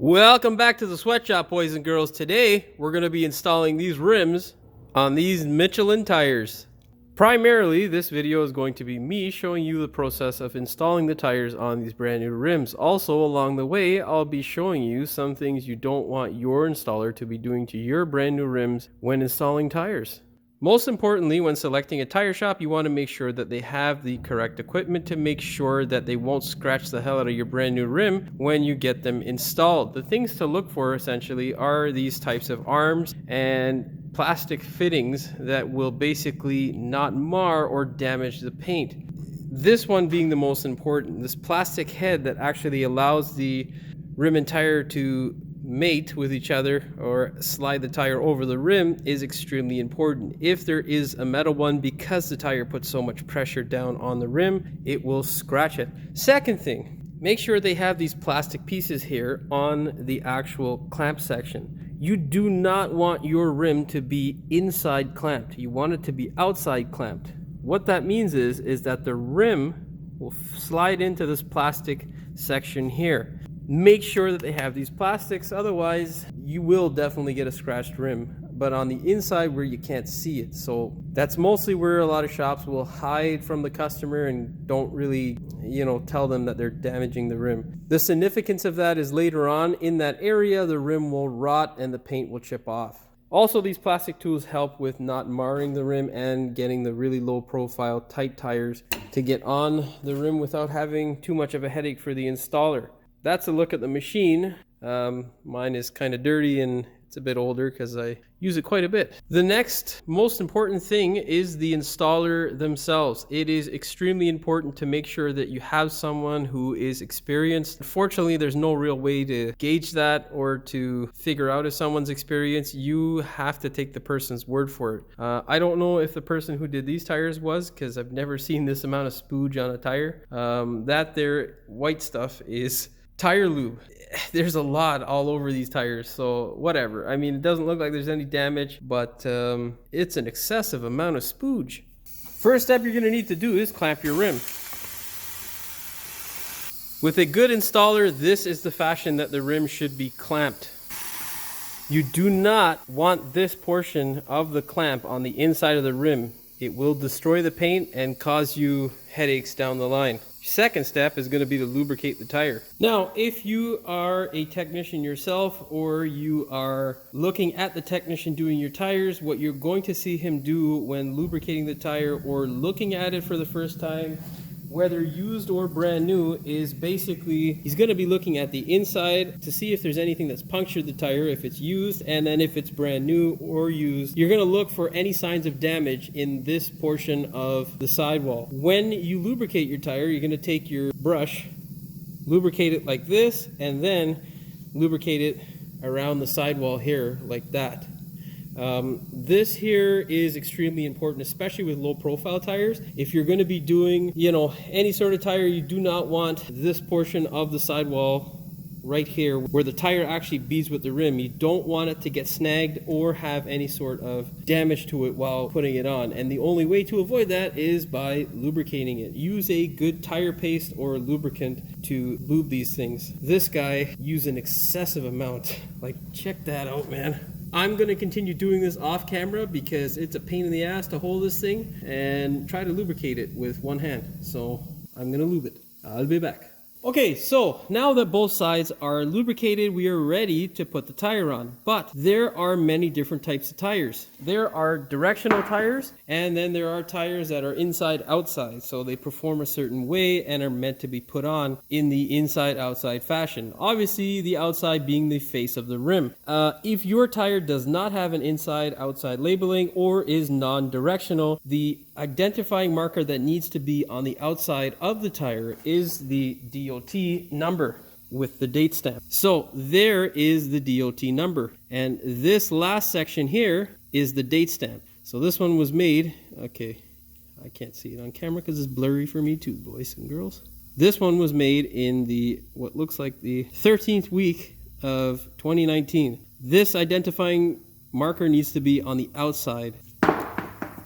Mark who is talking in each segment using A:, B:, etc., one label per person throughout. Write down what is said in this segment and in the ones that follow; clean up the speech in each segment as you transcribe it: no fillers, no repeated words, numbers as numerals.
A: Welcome back to the sweatshop, boys and girls. Today we're going to be installing these rims on these Michelin tires. Primarily, this video is going to be me showing you the process of installing the tires on these brand new rims. Also, along the way, I'll be showing you some things you don't want your installer to be doing to your brand new rims when installing tires. Most importantly, when selecting a tire shop, you want to make sure that they have the correct equipment to make sure that they won't scratch the hell out of your brand new rim when you get them installed. The things to look for essentially are these types of arms and plastic fittings that will basically not mar or damage the paint. This one being the most important. This plastic head that actually allows the rim and tire to mate with each other or slide the tire over the rim is extremely important. If there is a metal one, because the tire puts so much pressure down on the rim, it will scratch it. Second thing, make sure they have these plastic pieces here on the actual clamp section. You do not want your rim to be inside clamped. You want it to be outside clamped. What that means is that the rim will slide into this plastic section here. Make sure that they have these plastics, otherwise you will definitely get a scratched rim, but on the inside where you can't see it. So that's mostly where a lot of shops will hide from the customer and don't really, tell them that they're damaging the rim. The significance of that is later on in that area, the rim will rot and the paint will chip off. Also, these plastic tools help with not marring the rim and getting the really low profile tight tires to get on the rim without having too much of a headache for the installer. That's a look at the machine. Mine is kind of dirty and it's a bit older because I use it quite a bit. The next most important thing is the installer themselves. It is extremely important to make sure that you have someone who is experienced. Unfortunately, there's no real way to gauge that or to figure out if someone's experienced. You have to take the person's word for it. I don't know if the person who did these tires was, because I've never seen this amount of spooge on a tire. That there white stuff is tire lube. There's a lot all over these tires, so whatever. I mean, it doesn't look like there's any damage, but it's an excessive amount of spooge. First step you're going to need to do is clamp your rim. With a good installer, this is the fashion that the rim should be clamped. You do not want this portion of the clamp on the inside of the rim. It will destroy the paint and cause you headaches down the line. Second step is going to be to lubricate the tire. Now, if you are a technician yourself or you are looking at the technician doing your tires, what you're going to see him do when lubricating the tire or looking at it for the first time, whether used or brand new, is basically he's going to be looking at the inside to see if there's anything that's punctured the tire if it's used, and then if it's brand new or used, you're going to look for any signs of damage in this portion of the sidewall. When you lubricate your tire, you're going to take your brush, lubricate it like this, and then lubricate it around the sidewall here like that. This here is extremely important, especially with low profile tires. If you're going to be doing, any sort of tire, you do not want this portion of the sidewall right here where the tire actually beads with the rim. You don't want it to get snagged or have any sort of damage to it while putting it on. And the only way to avoid that is by lubricating it. Use a good tire paste or lubricant to lube these things. This guy used an excessive amount. Like, check that out, man. I'm going to continue doing this off camera because it's a pain in the ass to hold this thing and try to lubricate it with one hand. So I'm going to lube it. I'll be back. Okay, so now that both sides are lubricated, we are ready to put the tire on. But there are many different types of tires. There are directional tires, and then there are tires that are inside-outside. So they perform a certain way and are meant to be put on in the inside-outside fashion. Obviously, the outside being the face of the rim. If your tire does not have an inside-outside labeling or is non-directional, the identifying marker that needs to be on the outside of the tire is the DOT number with the date stamp. So there is the DOT number, and this last section here is the date stamp. So this one was made, okay, I can't see it on camera because it's blurry for me too, boys and girls. This one was made in the what looks like the 13th week of 2019. This identifying marker needs to be on the outside.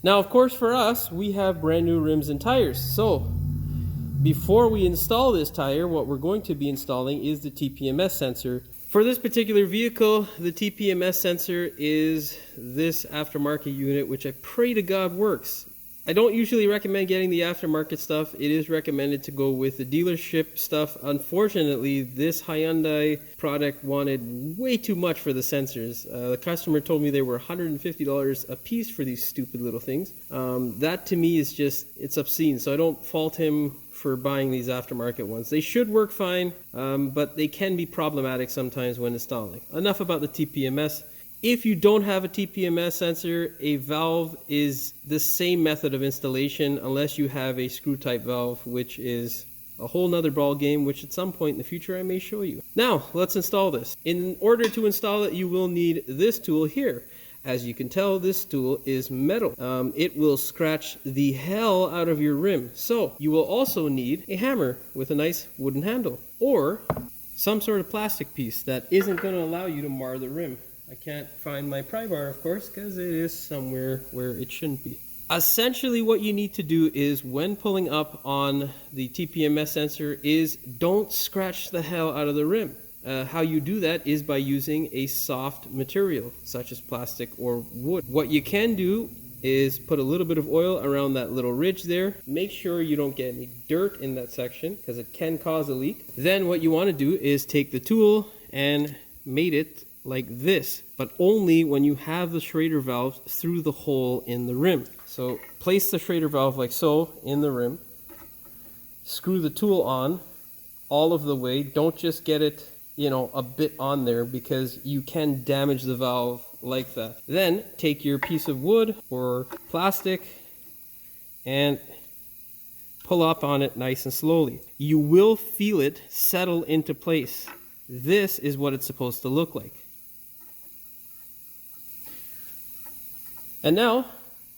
A: Now, of course, for us, we have brand new rims and tires. So before we install this tire, what we're going to be installing is the TPMS sensor For this particular vehicle, the TPMS sensor is this aftermarket unit, which I pray to God works. I don't usually recommend getting the aftermarket stuff. It is recommended to go with the dealership stuff. Unfortunately, this Hyundai product wanted way too much for the sensors. The customer told me they were $150 a piece for these stupid little things. That to me is just, it's obscene. So I don't fault him for buying these aftermarket ones. They should work fine, but they can be problematic sometimes when installing. Enough about the TPMS. If you don't have a TPMS sensor, a valve is the same method of installation unless you have a screw type valve, which is a whole nother ball game, which at some point in the future I may show you. Now, let's install this. In order to install it, you will need this tool here. As you can tell, this tool is metal. It will scratch the hell out of your rim. So you will also need a hammer with a nice wooden handle or some sort of plastic piece that isn't going to allow you to mar the rim. I can't find my pry bar, of course, because it is somewhere where it shouldn't be. Essentially, what you need to do is, when pulling up on the TPMS sensor, is don't scratch the hell out of the rim. How you do that is by using a soft material, such as plastic or wood. What you can do is put a little bit of oil around that little ridge there. Make sure you don't get any dirt in that section, because it can cause a leak. Then what you want to do is take the tool and mate it like this, but only when you have the Schrader valve through the hole in the rim. So place the Schrader valve like so in the rim, screw the tool on all of the way. Don't just get it, a bit on there, because you can damage the valve like that. Then take your piece of wood or plastic and pull up on it nice and slowly. You will feel it settle into place. This is what it's supposed to look like. And now,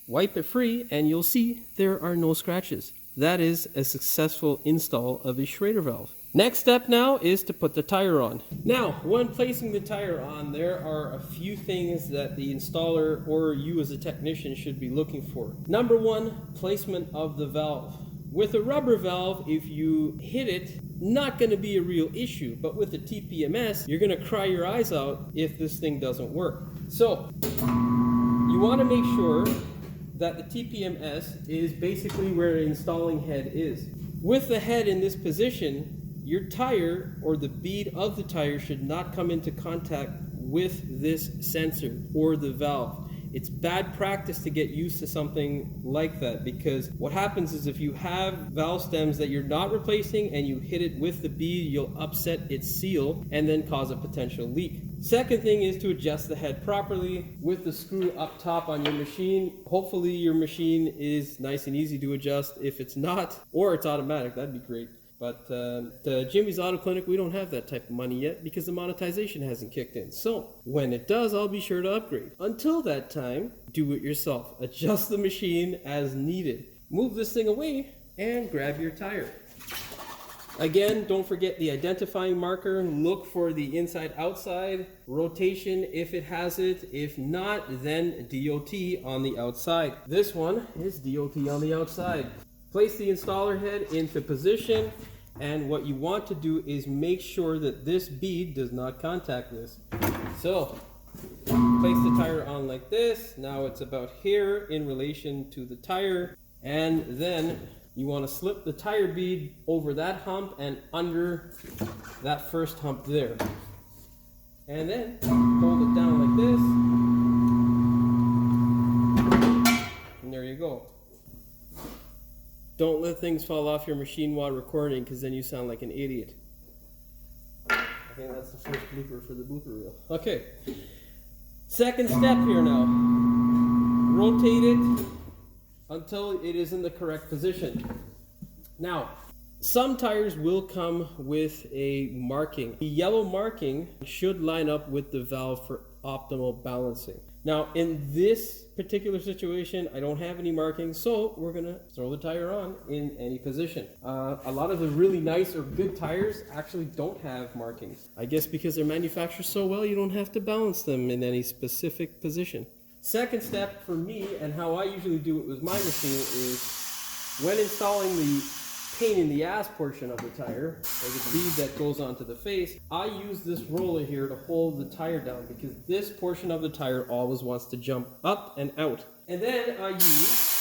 A: wipe it free and you'll see there are no scratches. That is a successful install of a Schrader valve. Next step now is to put the tire on. Now, when placing the tire on, there are a few things that the installer or you as a technician should be looking for. Number one, placement of the valve. With a rubber valve, if you hit it, not going to be a real issue, but with the TPMS, you're going to cry your eyes out if this thing doesn't work. So, you want to make sure that the TPMS is basically where the installing head is. With the head in this position, your tire or the bead of the tire should not come into contact with this sensor or the valve. It's bad practice to get used to something like that, because what happens is if you have valve stems that you're not replacing and you hit it with the bead, you'll upset its seal and then cause a potential leak. Second thing is to adjust the head properly with the screw up top on your machine. Hopefully your machine is nice and easy to adjust. If it's not, or it's automatic, that'd be great. But the Jimmy's Auto Clinic, we don't have that type of money yet because the monetization hasn't kicked in. So when it does, I'll be sure to upgrade. Until that time, do it yourself. Adjust the machine as needed. Move this thing away and grab your tire. Again, don't forget the identifying marker. Look for the inside-outside rotation if it has it. If not, then DOT on the outside. This one is DOT on the outside. Place the installer head into position, and what you want to do is make sure that this bead does not contact this. So, place the tire on like this. Now it's about here in relation to the tire, and then you want to slip the tire bead over that hump and under that first hump there. And then hold it down like this, and there you go. Don't let things fall off your machine while recording, because then you sound like an idiot. I think that's the first blooper for the blooper reel. Okay. Second step here now. Rotate it until it is in the correct position. Now, some tires will come with a marking. The yellow marking should line up with the valve for optimal balancing. Now, in this particular situation, I don't have any markings, so we're gonna throw the tire on in any position. A lot of the really nice or good tires actually don't have markings. I guess because they're manufactured so well, you don't have to balance them in any specific position. Second step for me, and how I usually do it with my machine, is when installing the pain in the ass portion of the tire, or the bead that goes onto the face, I use this roller here to hold the tire down because this portion of the tire always wants to jump up and out. And then I use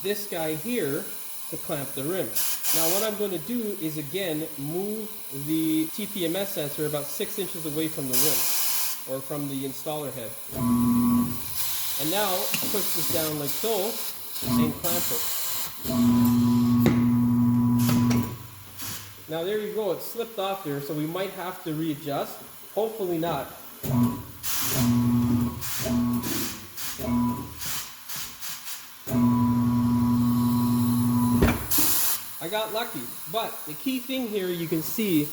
A: this guy here to clamp the rim. Now what I'm going to do is again move the TPMS sensor about 6 inches away from the rim, or from the installer head. And now push this down like so and clamp it. Now there you go, it slipped off there, so we might have to readjust. Hopefully not. I got lucky, but the key thing here, you can see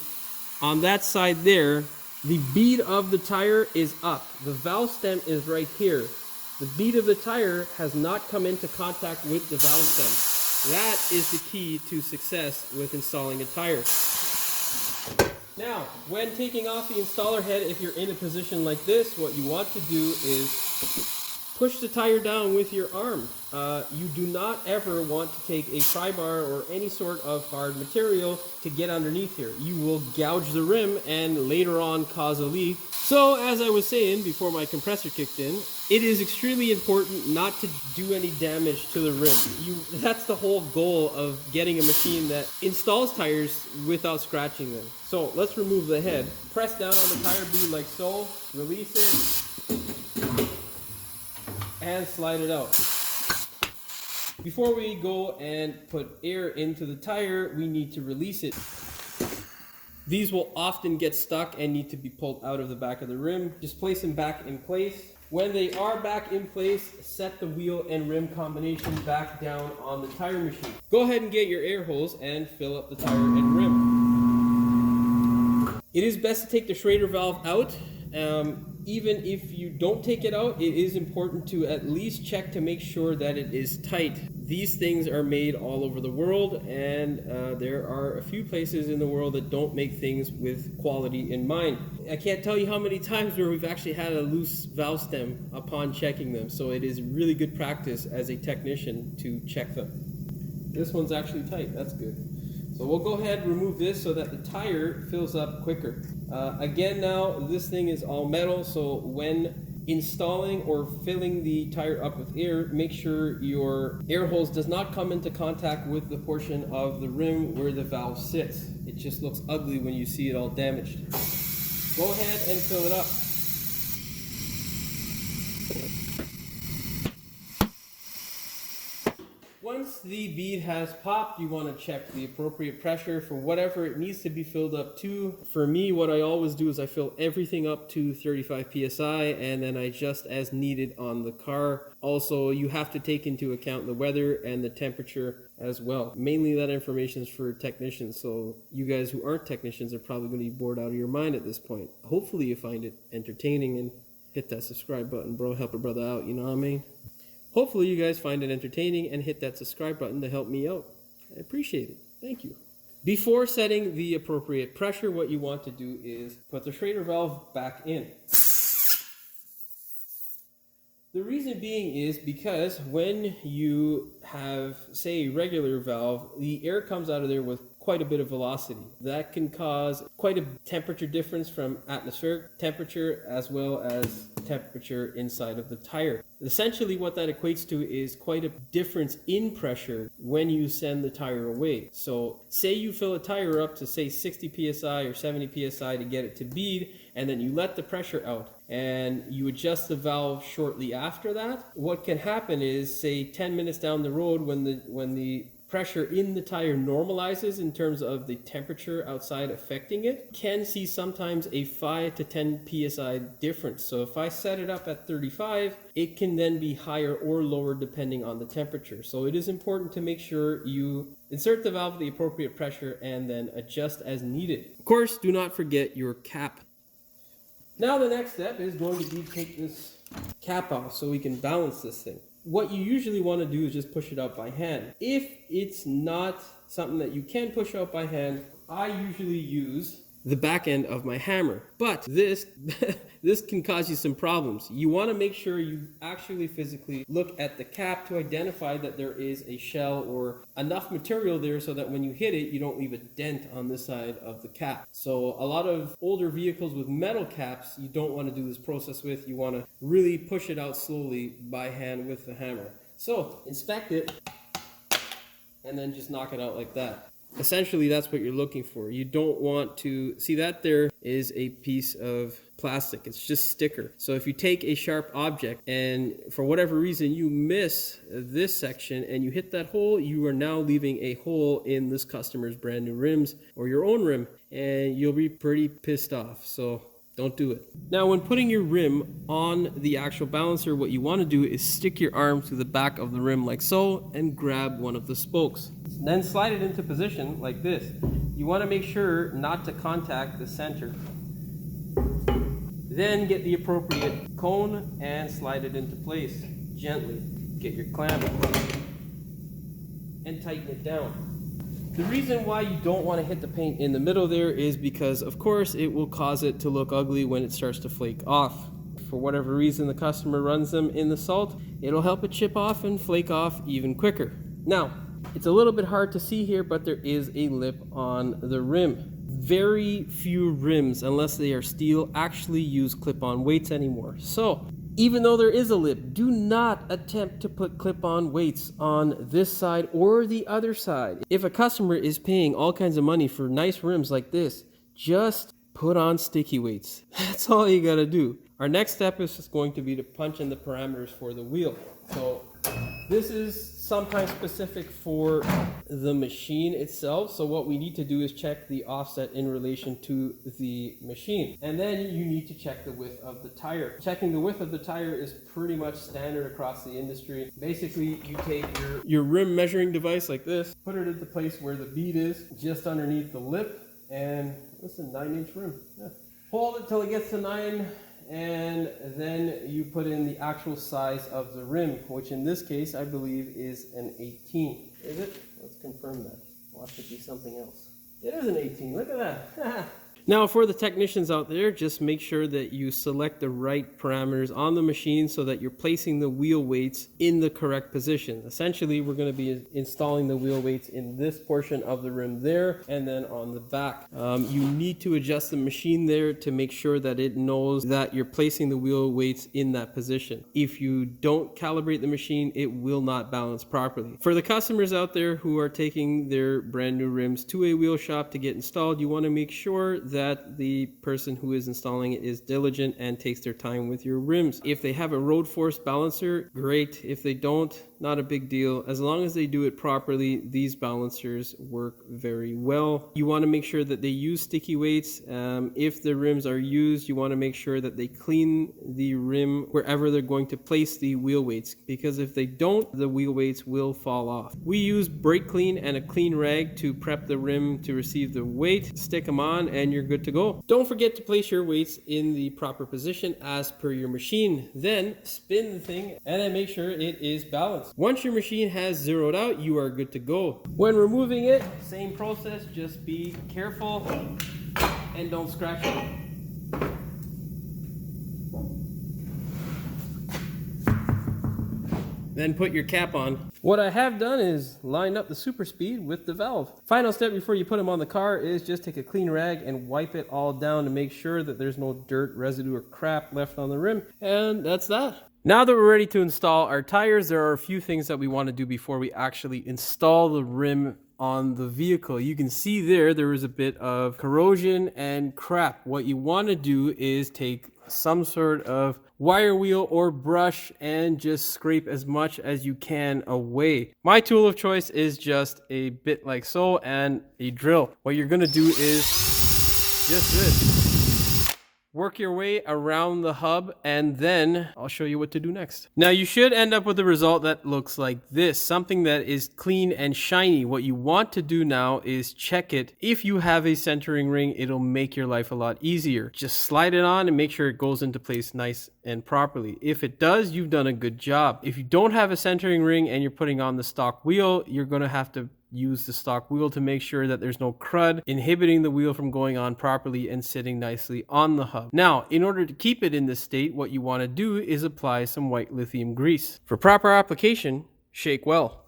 A: on that side there, the bead of the tire is up. The valve stem is right here. The bead of the tire has not come into contact with the valve stem. That is the key to success with installing a tire. Now, when taking off the installer head, if you're in a position like this, what you want to do is push the tire down with your arm. You do not ever want to take a pry bar or any sort of hard material to get underneath here. You will gouge the rim and later on cause a leak. So as I was saying before my compressor kicked in, it is extremely important not to do any damage to the rim. That's the whole goal of getting a machine that installs tires without scratching them. So let's remove the head. Press down on the tire bead like so, release it, and slide it out. Before we go and put air into the tire, we need to release it. These will often get stuck and need to be pulled out of the back of the rim. Just place them back in place. When they are back in place, set the wheel and rim combination back down on the tire machine. Go ahead and get your air hose and fill up the tire and rim. It is best to take the Schrader valve out. Even if you don't take it out, it is important to at least check to make sure that it is tight. These things are made all over the world, and there are a few places in the world that don't make things with quality in mind. I can't tell you how many times where we've actually had a loose valve stem upon checking them, so it is really good practice as a technician to check them. This one's actually tight, that's good. So we'll go ahead and remove this so that the tire fills up quicker. Again now, this thing is all metal, so when installing or filling the tire up with air, make sure your air hose does not come into contact with the portion of the rim where the valve sits. It just looks ugly when you see it all damaged. Go ahead and fill it up. Once the bead has popped, you want to check the appropriate pressure for whatever it needs to be filled up to. For me, what I always do is I fill everything up to 35 psi and then I adjust as needed on the car. Also, you have to take into account the weather and the temperature as well. Mainly that information is for technicians, so you guys who aren't technicians are probably going to be bored out of your mind at this point. Hopefully you find it entertaining and hit that subscribe button, bro. Help a brother out, you know what I mean? Hopefully you guys find it entertaining and hit that subscribe button to help me out. I appreciate it. Thank you. Before setting the appropriate pressure, what you want to do is put the Schrader valve back in. The reason being is because when you have, say, a regular valve, the air comes out of there with quite a bit of velocity. That can cause quite a temperature difference from atmospheric temperature as well as temperature inside of the tire. Essentially what that equates to is quite a difference in pressure when you send the tire away. So say you fill a tire up to say 60 psi or 70 psi to get it to bead, and then you let the pressure out and you adjust the valve shortly after that. What can happen is, say 10 minutes down the road, when the pressure in the tire normalizes in terms of the temperature outside affecting it, can see sometimes a 5 to 10 psi difference. So if I set it up at 35, it can then be higher or lower depending on the temperature. So it is important to make sure you insert the valve at the appropriate pressure and then adjust as needed. Of course, do not forget your cap. Now the next step is going to be to take this cap off so we can balance this thing. What you usually want to do is just push it out by hand. If it's not something that you can push out by hand, I usually use the back end of my hammer. But this this can cause you some problems. You want to make sure you actually physically look at the cap to identify that there is a shell or enough material there so that when you hit it, you don't leave a dent on this side of the cap. So a lot of older vehicles with metal caps, you don't want to do this process with. You want to really push it out slowly by hand with the hammer. So inspect it and then just knock it out like that. Essentially, that's what you're looking for. You don't want to see that there is a piece of plastic. It's just sticker. So if you take a sharp object and for whatever reason you miss this section and you hit that hole, you are now leaving a hole in this customer's brand new rims or your own rim, and you'll be pretty pissed off. So don't do it. Now, when putting your rim on the actual balancer, what you want to do is stick your arm through the back of the rim like so and grab one of the spokes. Then slide it into position like this. You want to make sure not to contact the center. Then get the appropriate cone and slide it into place gently. Get your clamp and tighten it down. The reason why you don't want to hit the paint in the middle there is because, of course, it will cause it to look ugly when it starts to flake off. For whatever reason the customer runs them in the salt, it'll help it chip off and flake off even quicker. Now, it's a little bit hard to see here, but there is a lip on the rim. Very few rims, unless they are steel, actually use clip-on weights anymore. So, even though there is a lip, do not attempt to put clip-on weights on this side or the other side. If a customer is paying all kinds of money for nice rims like this, just put on sticky weights. That's all you gotta do. Our next step is just going to be to punch in the parameters for the wheel. So this is sometimes specific for the machine itself. So what we need to do is check the offset in relation to the machine. And then you need to check the width of the tire. Checking the width of the tire is pretty much standard across the industry. Basically, you take your rim measuring device like this, put it at the place where the bead is, just underneath the lip, and this is a 9-inch rim. Yeah. Hold it till it gets to 9, and then you put in the actual size of the rim, which in this case I believe is an 18. Is it? Let's confirm that. Watch it be something else. It is an 18. Look at that. Now, for the technicians out there, just make sure that you select the right parameters on the machine so that you're placing the wheel weights in the correct position. Essentially, we're going to be installing the wheel weights in this portion of the rim there and then on the back. You need to adjust the machine there to make sure that it knows that you're placing the wheel weights in that position. If you don't calibrate the machine, it will not balance properly. For the customers out there who are taking their brand new rims to a wheel shop to get installed, you want to make sure that the person who is installing it is diligent and takes their time with your rims. If they have a road force balancer, great. If they don't, not a big deal. As long as they do it properly, these balancers work very well. You want to make sure that they use sticky weights. If the rims are used, you want to make sure that they clean the rim wherever they're going to place the wheel weights, because if they don't, the wheel weights will fall off. We use brake clean and a clean rag to prep the rim to receive the weight. Stick them on and you're good to go. Don't forget to place your weights in the proper position as per your machine. Then spin the thing and then make sure it is balanced. Once your machine has zeroed out, you are good to go. When removing it, same process, just be careful and don't scratch it. Then put your cap on. What I have done is line up the super speed with the valve. Final step before you put them on the car is just take a clean rag and wipe it all down to make sure that there's no dirt, residue, or crap left on the rim. And that's that. Now that we're ready to install our tires, there are a few things that we want to do before we actually install the rim on the vehicle. You can see there is a bit of corrosion and crap. What you want to do is take some sort of wire wheel or brush and just scrape as much as you can away. My tool of choice is just a bit like so and a drill. What you're going to do is just this. Work your way around the hub, and then I'll show you what to do next. Now, you should end up with a result that looks like this, something that is clean and shiny. What you want to do now is check it. If you have a centering ring, it'll make your life a lot easier. Just slide it on and make sure it goes into place nice and properly. If it does, you've done a good job. If you don't have a centering ring and you're putting on the stock wheel, you're going to have to use the stock wheel to make sure that there's no crud inhibiting the wheel from going on properly and sitting nicely on the hub. Now, in order to keep it in this state, what you want to do is apply some white lithium grease. For proper application, shake well.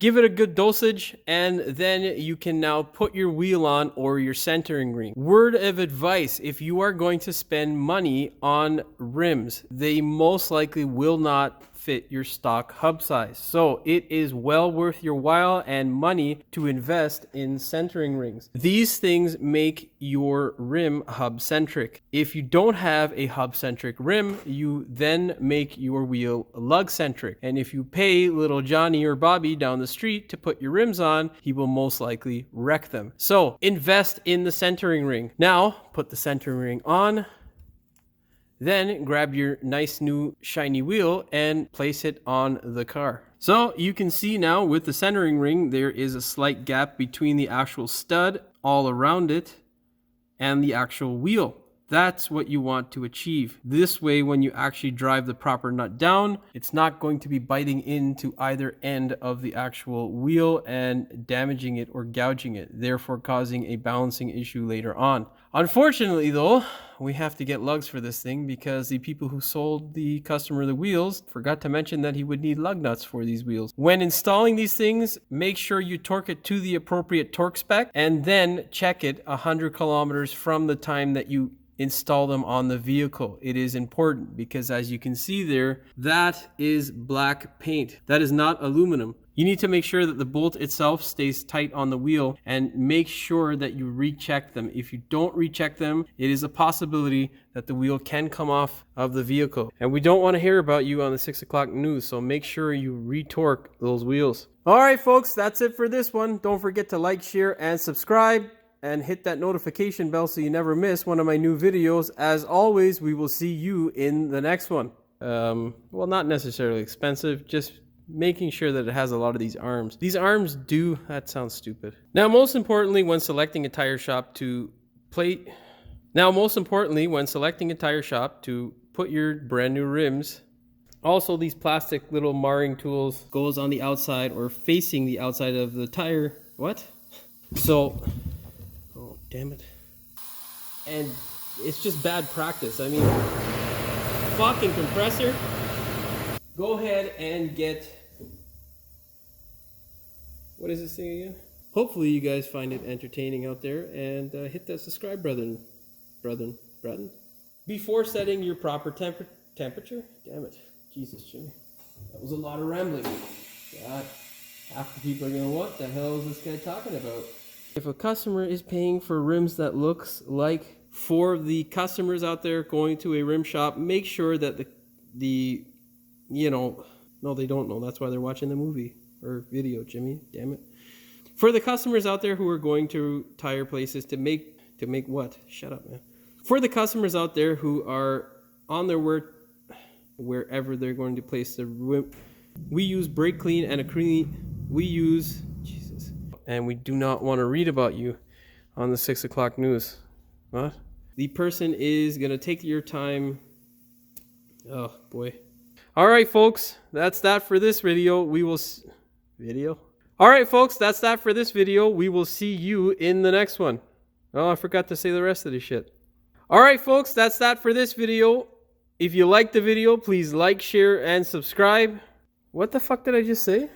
A: Give it a good dosage, and then you can now put your wheel on or your centering ring. Word of advice, if you are going to spend money on rims, they most likely will not fit your stock hub size. So it is well worth your while and money to invest in centering rings. These things make your rim hub centric. If you don't have a hub centric rim, you then make your wheel lug centric. And if you pay little Johnny or Bobby down the street to put your rims on, he will most likely wreck them. So invest in the centering ring. Now put the centering ring on. Then grab your nice new shiny wheel and place it on the car. So you can see now with the centering ring, there is a slight gap between the actual stud all around it and the actual wheel. That's what you want to achieve. This way, when you actually drive the proper nut down, it's not going to be biting into either end of the actual wheel and damaging it or gouging it, therefore causing a balancing issue later on. Unfortunately though, we have to get lugs for this thing because the people who sold the customer the wheels forgot to mention that he would need lug nuts for these wheels. When installing these things, make sure you torque it to the appropriate torque spec and then check it 100 kilometers from the time that you install them on the vehicle. It is important because as you can see there, that is black paint. That is not aluminum. You need to make sure that the bolt itself stays tight on the wheel and make sure that you recheck them. If you don't recheck them, it is a possibility that the wheel can come off of the vehicle. And we don't want to hear about you on the 6 o'clock news, so make sure you retorque those wheels. All right, folks, that's it for this one. Don't forget to like, share, and subscribe. And hit that notification bell so you never miss one of my new videos. As always, we will see you in the next one. Well, not necessarily expensive, just making sure that it has a lot of these arms. These arms do, that sounds stupid. Now, most importantly, when selecting a tire shop to put your brand new rims, also these plastic little marring tools goes on the outside or facing the outside of the tire. What? So, oh, damn it. And it's just bad practice. I mean, fucking compressor. Go ahead and get, what is this thing again? Hopefully you guys find it entertaining out there and hit that subscribe button. Before setting your proper temperature. Damn it. Jesus, Jimmy. That was a lot of rambling. God, half the people are going, what the hell is this guy talking about? If a customer is paying for rims that looks like, for the customers out there going to a rim shop, make sure that the no, they don't know. That's why they're watching the movie or video, Jimmy. Damn it. For the customers out there who are going to tire places to make what? Shut up, man. For the customers out there who are on their work, wherever they're going to place the rim, we use Brake Clean and and we do not want to read about you on the 6 o'clock news. What? The person is going to take your time. Oh, boy. All right, folks. That's that for this video. All right, folks. That's that for this video. We will see you in the next one. Oh, I forgot to say the rest of the shit. All right, folks. That's that for this video. If you liked the video, please like, share, and subscribe. What the fuck did I just say?